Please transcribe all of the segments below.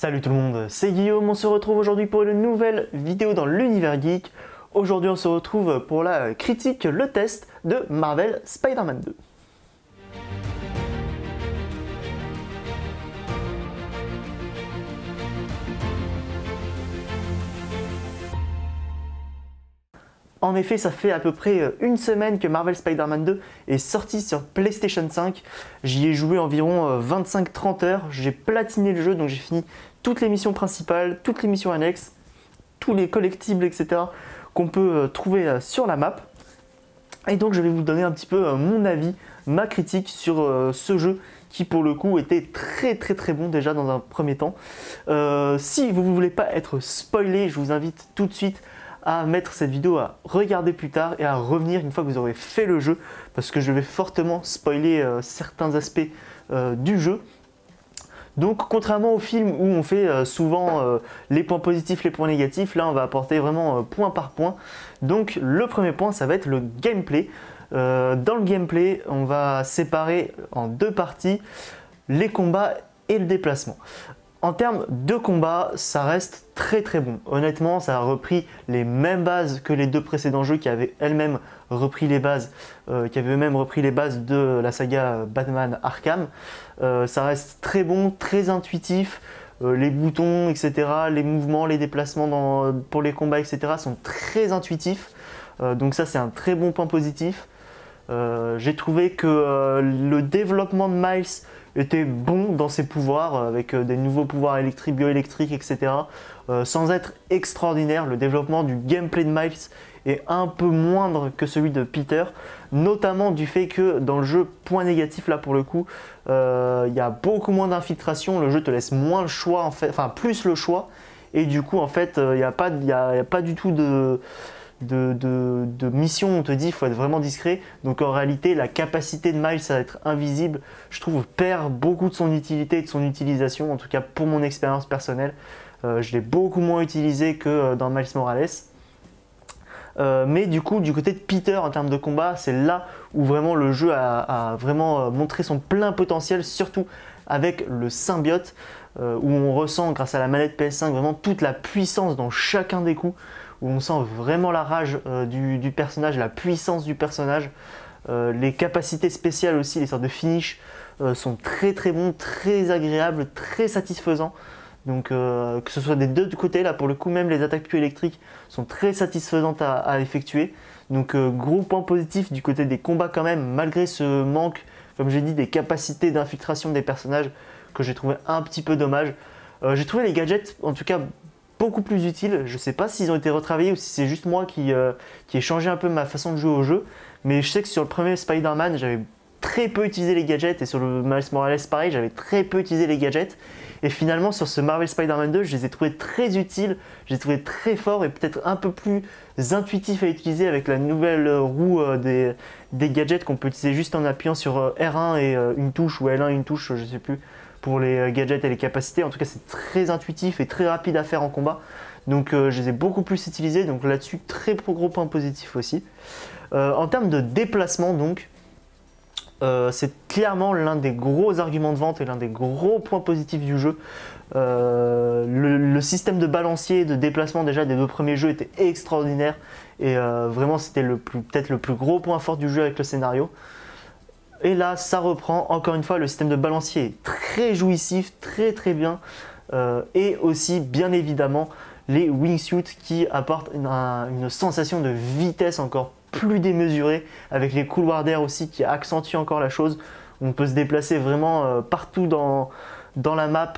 Salut tout le monde, c'est Guillaume, on se retrouve aujourd'hui pour une nouvelle vidéo dans l'univers geek. Aujourd'hui on se retrouve pour la critique, le test de Marvel Spider-Man 2. En effet, ça fait à peu près une semaine que Marvel Spider-Man 2 est sorti sur PlayStation 5. J'y ai joué environ 25-30 heures. J'ai platiné le jeu, donc j'ai fini toutes les missions principales, toutes les missions annexes, tous les collectibles, etc. qu'on peut trouver sur la map. Et donc je vais vous donner un petit peu mon avis, ma critique sur ce jeu qui pour le coup était très bon déjà dans un premier temps. Si vous ne voulez pas être spoilé, je vous invite tout de suite à mettre cette vidéo à regarder plus tard et à revenir une fois que vous aurez fait le jeu parce que je vais fortement spoiler certains aspects du jeu. Donc contrairement au film où on fait souvent les points positifs, les points négatifs, là on va apporter vraiment point par point. Donc le premier point ça va être le gameplay. Dans le gameplay on va séparer en deux parties les combats et le déplacement. En termes de combat, ça reste très bon. Honnêtement, ça a repris les mêmes bases que les deux précédents jeux qui avaient elles-mêmes repris les bases, de la saga Batman Arkham. Ça reste très bon, très intuitif. Les boutons, etc., les mouvements, les déplacements pour les combats, etc. sont très intuitifs. Donc ça, c'est un très bon point positif. J'ai trouvé que le développement de Miles était bon dans ses pouvoirs, avec des nouveaux pouvoirs électriques, bioélectriques, etc. Sans être extraordinaire, le développement du gameplay de Miles est un peu moindre que celui de Peter, notamment du fait que dans le jeu, point négatif là pour le coup, il y a beaucoup moins d'infiltration, le jeu te laisse moins le choix, en fait, enfin plus le choix, et du coup en fait il n'y a pas du tout de mission, on te dit il faut être vraiment discret. Donc en réalité la capacité de Miles à être invisible, je trouve, perd beaucoup de son utilité et de son utilisation, en tout cas pour mon expérience personnelle. Je l'ai beaucoup moins utilisé que dans Miles Morales. Mais du coup du côté de Peter en termes de combat, c'est là où vraiment le jeu a vraiment montré son plein potentiel, surtout avec le symbiote, où on ressent grâce à la manette PS5 vraiment toute la puissance dans chacun des coups, où on sent vraiment la rage du personnage, la puissance du personnage. Les capacités spéciales aussi, les sortes de finish sont très bons, très agréables, très satisfaisants. Donc que ce soit des deux côtés, là pour le coup même les attaques électriques sont très satisfaisantes à effectuer. Donc gros point positif du côté des combats quand même, malgré ce manque, comme j'ai dit, des capacités d'infiltration des personnages que j'ai trouvé un petit peu dommage. J'ai trouvé les gadgets en tout cas beaucoup plus utiles. Je sais pas s'ils ont été retravaillés ou si c'est juste moi qui ai changé un peu ma façon de jouer au jeu, mais je sais que sur le premier Spider-Man j'avais très peu utilisé les gadgets, et sur le Miles Morales pareil, j'avais très peu utilisé les gadgets, et finalement sur ce Marvel Spider-Man 2 je les ai trouvés très utiles, je les ai trouvés très forts et peut-être un peu plus intuitifs à utiliser avec la nouvelle roue des gadgets qu'on peut utiliser juste en appuyant sur R1 et une touche, ou L1 une touche, je sais plus, pour les gadgets et les capacités. En tout cas c'est très intuitif et très rapide à faire en combat, donc je les ai beaucoup plus utilisés, donc là-dessus très gros point positif aussi. En termes de déplacement donc, c'est clairement l'un des gros arguments de vente et l'un des gros points positifs du jeu. Le système de balancier, de déplacement déjà des deux premiers jeux était extraordinaire, et vraiment c'était peut-être le plus gros point fort du jeu avec le scénario. Et là ça reprend encore une fois, le système de balancier est très jouissif, très bien, et aussi bien évidemment les wingsuits qui apportent une sensation de vitesse encore plus démesurée, avec les couloirs d'air aussi qui accentuent encore la chose. On peut se déplacer vraiment partout dans la map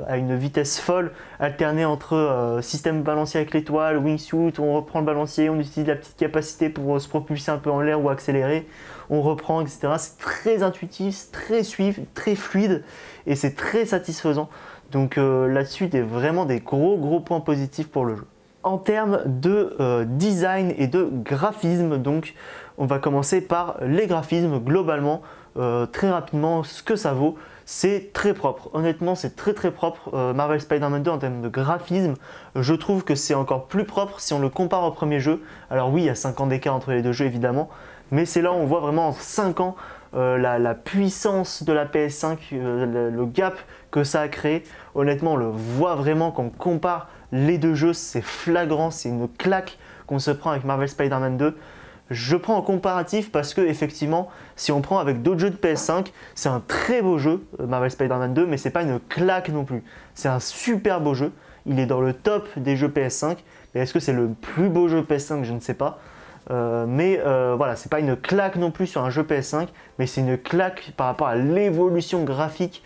à une vitesse folle, alterner entre système balancier avec l'étoile, wingsuit, on reprend le balancier, on utilise la petite capacité pour se propulser un peu en l'air ou accélérer, on reprend, etc. C'est très intuitif, très fluide, et c'est très satisfaisant. Donc là-dessus, il y a vraiment des gros points positifs pour le jeu. En termes de design et de graphisme, donc on va commencer par les graphismes. Globalement, très rapidement, ce que ça vaut, c'est très propre. Honnêtement, c'est très propre. Marvel Spider-Man 2 en termes de graphisme, je trouve que c'est encore plus propre si on le compare au premier jeu. Alors oui, il y a 5 ans d'écart entre les deux jeux évidemment, mais c'est là où on voit vraiment en 5 ans la puissance de la PS5, le gap que ça a créé. Honnêtement, on le voit vraiment quand on compare les deux jeux, c'est flagrant, c'est une claque qu'on se prend avec Marvel Spider-Man 2. Je prends en comparatif parce que effectivement, si on prend avec d'autres jeux de PS5, c'est un très beau jeu, Marvel Spider-Man 2, mais c'est pas une claque non plus. C'est un super beau jeu. Il est dans le top des jeux PS5. Mais est-ce que c'est le plus beau jeu PS5? Je ne sais pas. Voilà, c'est pas une claque non plus sur un jeu PS5, mais c'est une claque par rapport à l'évolution graphique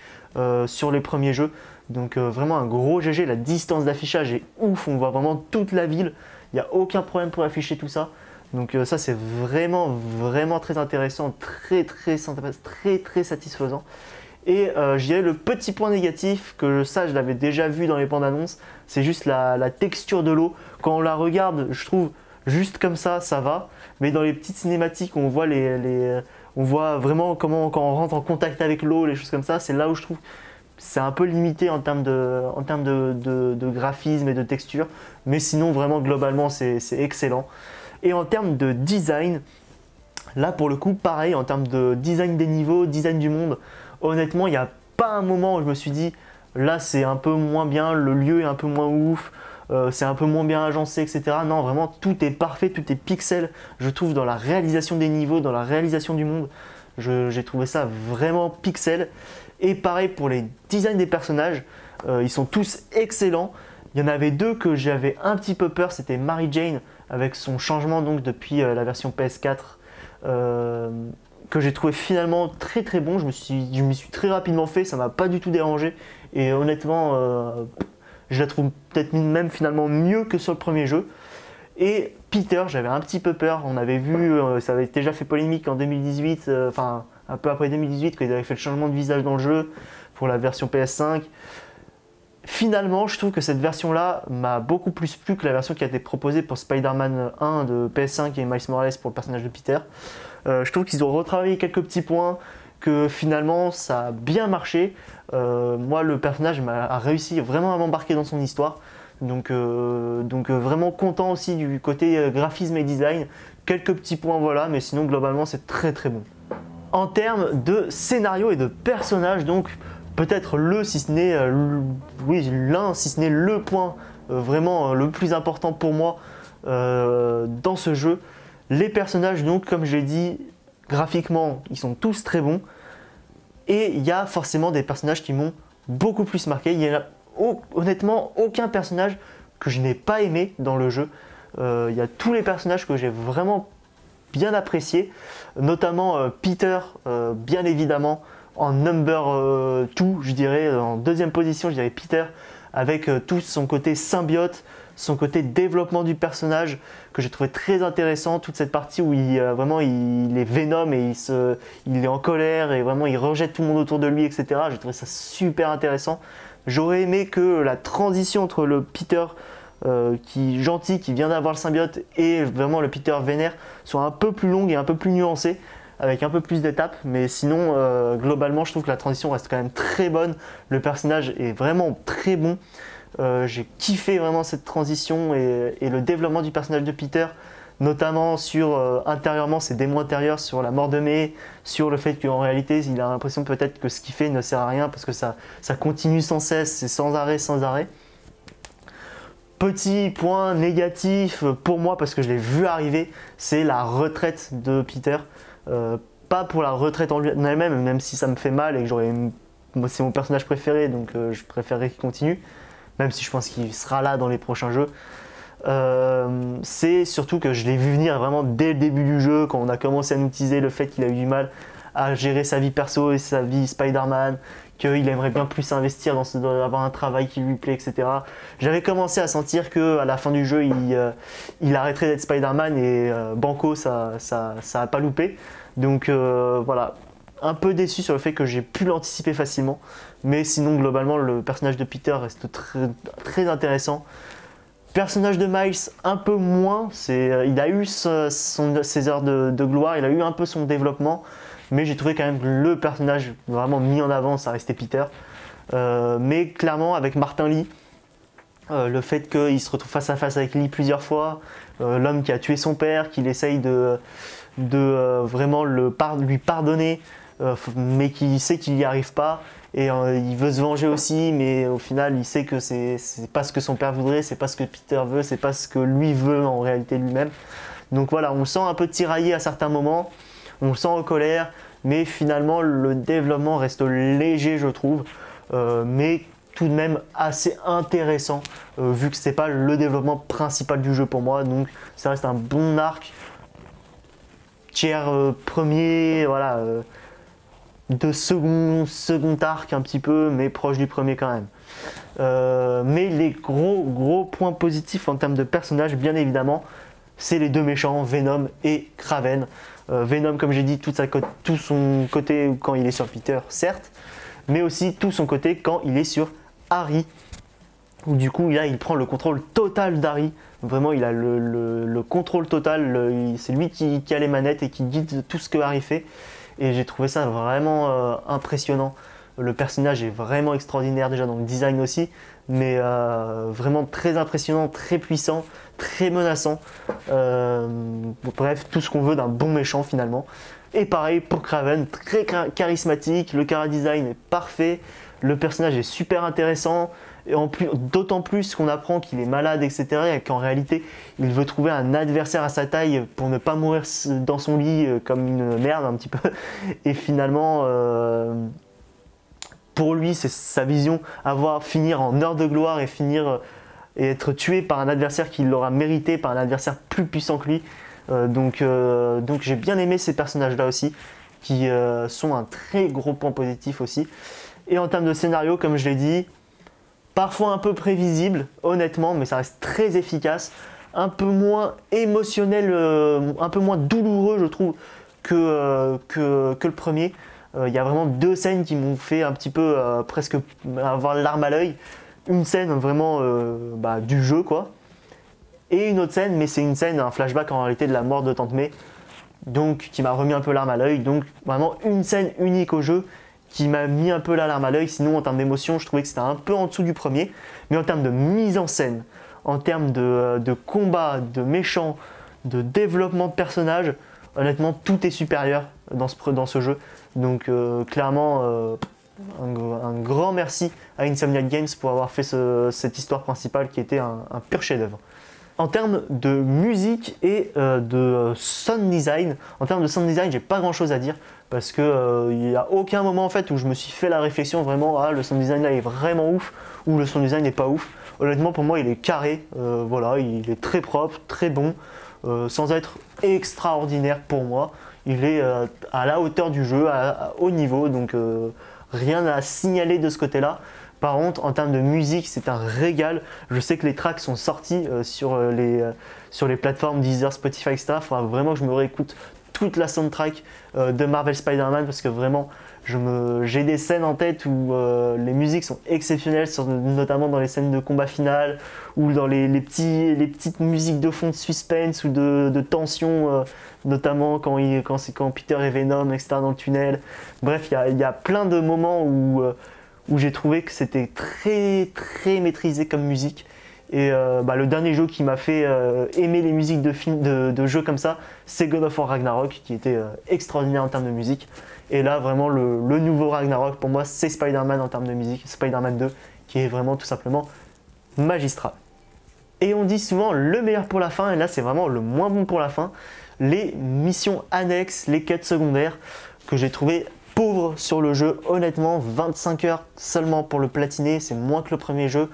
sur les premiers jeux. Donc vraiment un gros GG. La distance d'affichage est ouf. On voit vraiment toute la ville. Il n'y a aucun problème pour afficher tout ça. Donc ça c'est vraiment très intéressant, très satisfaisant. Et je dirais le petit point négatif, que ça je l'avais déjà vu dans les bandes annonces, c'est juste la texture de l'eau. Quand on la regarde, je trouve juste comme ça va. Mais dans les petites cinématiques, on voit, on voit vraiment comment quand on rentre en contact avec l'eau, les choses comme ça, c'est là où je trouve c'est un peu limité en termes de graphisme et de texture. Mais sinon vraiment globalement c'est excellent. Et en termes de design, là pour le coup pareil, en termes de design des niveaux, design du monde, honnêtement il n'y a pas un moment où je me suis dit là c'est un peu moins bien, le lieu est un peu moins ouf, c'est un peu moins bien agencé, etc. Non, vraiment tout est parfait, tout est pixel, je trouve, dans la réalisation des niveaux, dans la réalisation du monde. J'ai trouvé ça vraiment pixel. Et pareil pour les designs des personnages, ils sont tous excellents. Il y en avait deux que j'avais un petit peu peur, c'était Mary Jane avec son changement donc depuis la version PS4 que j'ai trouvé finalement très bon. Je m'y suis très rapidement fait, ça m'a pas du tout dérangé et honnêtement je la trouve peut-être même finalement mieux que sur le premier jeu. Et Peter, j'avais un petit peu peur, on avait vu, ça avait déjà fait polémique en 2018, enfin un peu après 2018 quand ils avaient fait le changement de visage dans le jeu pour la version PS5. Finalement, je trouve que cette version-là m'a beaucoup plus plu que la version qui a été proposée pour Spider-Man 1 de PS5 et Miles Morales pour le personnage de Peter. Je trouve qu'ils ont retravaillé quelques petits points, que finalement ça a bien marché. Moi, le personnage a réussi vraiment à m'embarquer dans son histoire. Donc vraiment content aussi du côté graphisme et design. Quelques petits points, voilà, mais sinon globalement c'est très bon. En termes de scénario et de personnages, donc peut-être le, si ce n'est oui, l'un, si ce n'est le point vraiment le plus important pour moi dans ce jeu. Les personnages, donc comme je l'ai dit, graphiquement, ils sont tous très bons. Et il y a forcément des personnages qui m'ont beaucoup plus marqué. Il y a honnêtement aucun personnage que je n'ai pas aimé dans le jeu. Il y a tous les personnages que j'ai vraiment bien appréciés, notamment Peter, bien évidemment, en number 2, je dirais, en deuxième position, je dirais Peter, avec tout son côté symbiote, son côté développement du personnage, que j'ai trouvé très intéressant, toute cette partie où vraiment il est Venom et il est en colère et vraiment il rejette tout le monde autour de lui, etc. J'ai trouvé ça super intéressant. J'aurais aimé que la transition entre le Peter gentil, qui vient d'avoir le symbiote, et vraiment le Peter vénère soit un peu plus longue et un peu plus nuancée, avec un peu plus d'étapes, mais sinon globalement je trouve que la transition reste quand même très bonne. Le personnage est vraiment très bon. J'ai kiffé vraiment cette transition et le développement du personnage de Peter, notamment sur intérieurement, ses démons intérieurs, sur la mort de May, sur le fait qu'en réalité il a l'impression peut-être que ce qu'il fait ne sert à rien parce que ça continue sans cesse, c'est sans arrêt. Petit point négatif pour moi, parce que je l'ai vu arriver, c'est la retraite de Peter. Pas pour la retraite en elle-même, même si ça me fait mal et que c'est mon personnage préféré, donc je préférerais qu'il continue, même si je pense qu'il sera là dans les prochains jeux. C'est surtout que je l'ai vu venir vraiment dès le début du jeu, quand on a commencé à nous teaser le fait qu'il a eu du mal à gérer sa vie perso et sa vie Spider-Man, qu'il aimerait bien plus s'investir dans avoir un travail qui lui plaît, etc. J'avais commencé à sentir qu'à la fin du jeu, il arrêterait d'être Spider-Man et Banco, ça a pas loupé. Donc voilà, un peu déçu sur le fait que j'ai pu l'anticiper facilement. Mais sinon, globalement, le personnage de Peter reste très intéressant. Personnage de Miles, un peu moins. Il a eu ses heures de gloire, il a eu un peu son développement. Mais j'ai trouvé quand même que le personnage vraiment mis en avant, ça restait Peter. Mais clairement, avec Martin Lee, le fait qu'il se retrouve face à face avec Lee plusieurs fois, l'homme qui a tué son père, qu'il essaye de vraiment lui pardonner, mais qui sait qu'il n'y arrive pas. Et il veut se venger aussi, mais au final, il sait que c'est pas ce que son père voudrait, c'est pas ce que Peter veut, c'est pas ce que lui veut en réalité lui-même. Donc voilà, on le sent un peu tiraillé à certains moments, on le sent en colère, mais finalement, le développement reste léger, je trouve, mais tout de même assez intéressant, vu que c'est pas le développement principal du jeu pour moi. Donc ça reste un bon arc, tiers premier, voilà. De second arc un petit peu, mais proche du premier quand même. Mais les gros points positifs en termes de personnages, bien évidemment, c'est les deux méchants, Venom et Kraven. Venom, comme j'ai dit, tout son côté quand il est sur Peter, certes, mais aussi tout son côté quand il est sur Harry, où du coup là, il prend le contrôle total d'Harry. Vraiment, il a le contrôle total, c'est lui qui a les manettes et qui guide tout ce que Harry fait. Et j'ai trouvé ça vraiment impressionnant. Le personnage est vraiment extraordinaire déjà dans le design aussi, mais vraiment très impressionnant, très puissant, très menaçant. Bref, tout ce qu'on veut d'un bon méchant finalement. Et pareil pour Kraven, très charismatique, le chara design est parfait, le personnage est super intéressant. Et d'autant plus qu'on apprend qu'il est malade, etc. et qu'en réalité, il veut trouver un adversaire à sa taille pour ne pas mourir dans son lit comme une merde un petit peu. Et finalement, pour lui, c'est sa vision, finir en heure de gloire et et être tué par un adversaire qui l'aura mérité, par un adversaire plus puissant que lui. Donc j'ai bien aimé ces personnages-là aussi, qui sont un très gros point positif aussi. Et en termes de scénario, comme je l'ai dit, parfois un peu prévisible, honnêtement, mais ça reste très efficace. Un peu moins émotionnel, un peu moins douloureux, je trouve, que le premier. Il y a vraiment deux scènes qui m'ont fait un petit peu presque avoir la larme à l'œil. Une scène vraiment du jeu, quoi. Et une autre scène, mais c'est une scène, un flashback en réalité de la mort de Tante May, donc qui m'a remis un peu larme à l'œil. Donc vraiment une scène unique au jeu qui m'a mis un peu la larme à l'œil. Sinon, en termes d'émotion, je trouvais que c'était un peu en dessous du premier. Mais en termes de mise en scène, en termes de combat, de méchants, de développement de personnages, honnêtement, tout est supérieur dans ce jeu. Donc clairement, un grand merci à Insomniac Games pour avoir fait cette histoire principale qui était un pur chef-d'œuvre. En termes de musique et de sound design, j'ai pas grand chose à dire parce que il n'y a aucun moment en fait où je me suis fait la réflexion vraiment le sound design là est vraiment ouf ou le sound design n'est pas ouf. Honnêtement pour moi il est carré, voilà, il est très propre, très bon, sans être extraordinaire pour moi. Il est à la hauteur du jeu, à haut niveau, donc rien à signaler de ce côté-là. Par contre, en termes de musique, c'est un régal. Je sais que les tracks sont sortis sur les plateformes Deezer, Spotify, etc. Il faudra vraiment que je me réécoute toute la soundtrack de Marvel Spider-Man parce que vraiment, j'ai des scènes en tête où les musiques sont exceptionnelles, notamment dans les scènes de combat final ou dans les petites musiques de fond de suspense ou de tension, notamment quand Peter et Venom, etc. dans le tunnel. Bref, il y a plein de moments où j'ai trouvé que c'était très maîtrisé comme musique. Et le dernier jeu qui m'a fait aimer les musiques de jeux comme ça, c'est God of War Ragnarok, qui était extraordinaire en termes de musique. Et là, vraiment, le nouveau Ragnarok, pour moi, c'est Spider-Man en termes de musique, Spider-Man 2, qui est vraiment tout simplement magistral. Et on dit souvent le meilleur pour la fin, et là, c'est vraiment le moins bon pour la fin. Les missions annexes, les quêtes secondaires, que j'ai trouvé pauvres sur le jeu. Honnêtement, 25 heures seulement pour le platiner, c'est moins que le premier jeu.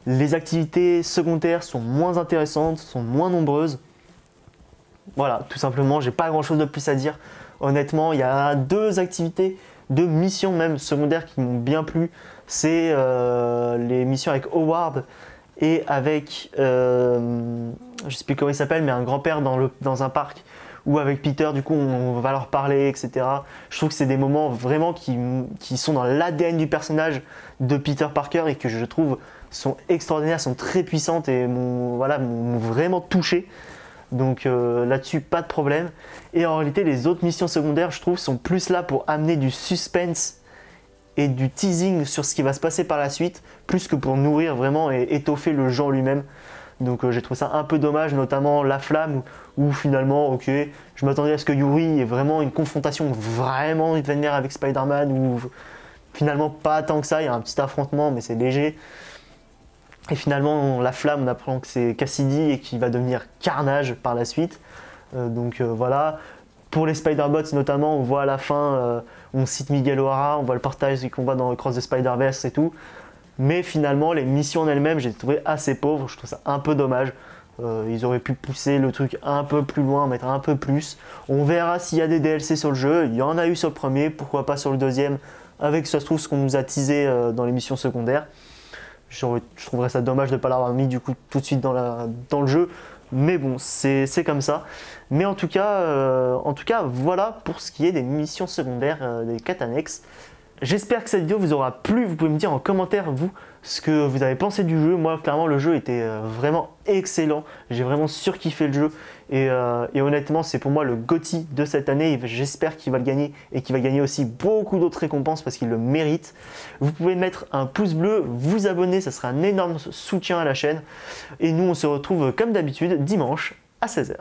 Les activités secondaires sont moins intéressantes, sont moins nombreuses. Voilà, tout simplement, j'ai pas grand chose de plus à dire. Honnêtement, il y a deux missions même secondaires qui m'ont bien plu. C'est les missions avec Howard et avec, je sais plus comment il s'appelle, mais un grand-père dans un parc. Ou avec Peter, du coup, on va leur parler, etc. Je trouve que c'est des moments vraiment qui sont dans l'ADN du personnage de Peter Parker et que je trouve sont extraordinaires, sont très puissantes et m'ont vraiment touché. Donc là-dessus, pas de problème. Et en réalité, les autres missions secondaires, je trouve, sont plus là pour amener du suspense et du teasing sur ce qui va se passer par la suite, plus que pour nourrir vraiment et étoffer le jeu lui-même. Donc j'ai trouvé ça un peu dommage, notamment la flamme où finalement, ok, je m'attendais à ce que Yuri ait vraiment une confrontation vraiment vénère avec Spider-Man, ou finalement pas tant que ça, il y a un petit affrontement mais c'est léger. Et finalement la flamme, on apprend que c'est Cassidy et qu'il va devenir Carnage par la suite. Voilà. Pour les Spider-Bots notamment, on voit à la fin, on cite Miguel O'Hara, on voit le portage qu'on voit dans Cross the Spider-Verse et tout. Mais finalement, les missions en elles-mêmes, j'ai trouvé assez pauvres, je trouve ça un peu dommage. Ils auraient pu pousser le truc un peu plus loin, mettre un peu plus. On verra s'il y a des DLC sur le jeu, il y en a eu sur le premier, pourquoi pas sur le deuxième, avec ça se trouve ce qu'on nous a teasé dans les missions secondaires. Je trouverais ça dommage de ne pas l'avoir mis du coup tout de suite dans le jeu. Mais bon, c'est comme ça. Mais en tout cas, voilà pour ce qui est des missions secondaires, des quêtes annexes. J'espère que cette vidéo vous aura plu. Vous pouvez me dire en commentaire, vous, ce que vous avez pensé du jeu. Moi, clairement, le jeu était vraiment excellent. J'ai vraiment surkiffé le jeu. Et honnêtement, c'est pour moi le GOTY de cette année. J'espère qu'il va le gagner et qu'il va gagner aussi beaucoup d'autres récompenses parce qu'il le mérite. Vous pouvez mettre un pouce bleu, vous abonner, ça sera un énorme soutien à la chaîne. Et nous, on se retrouve comme d'habitude dimanche à 16 h.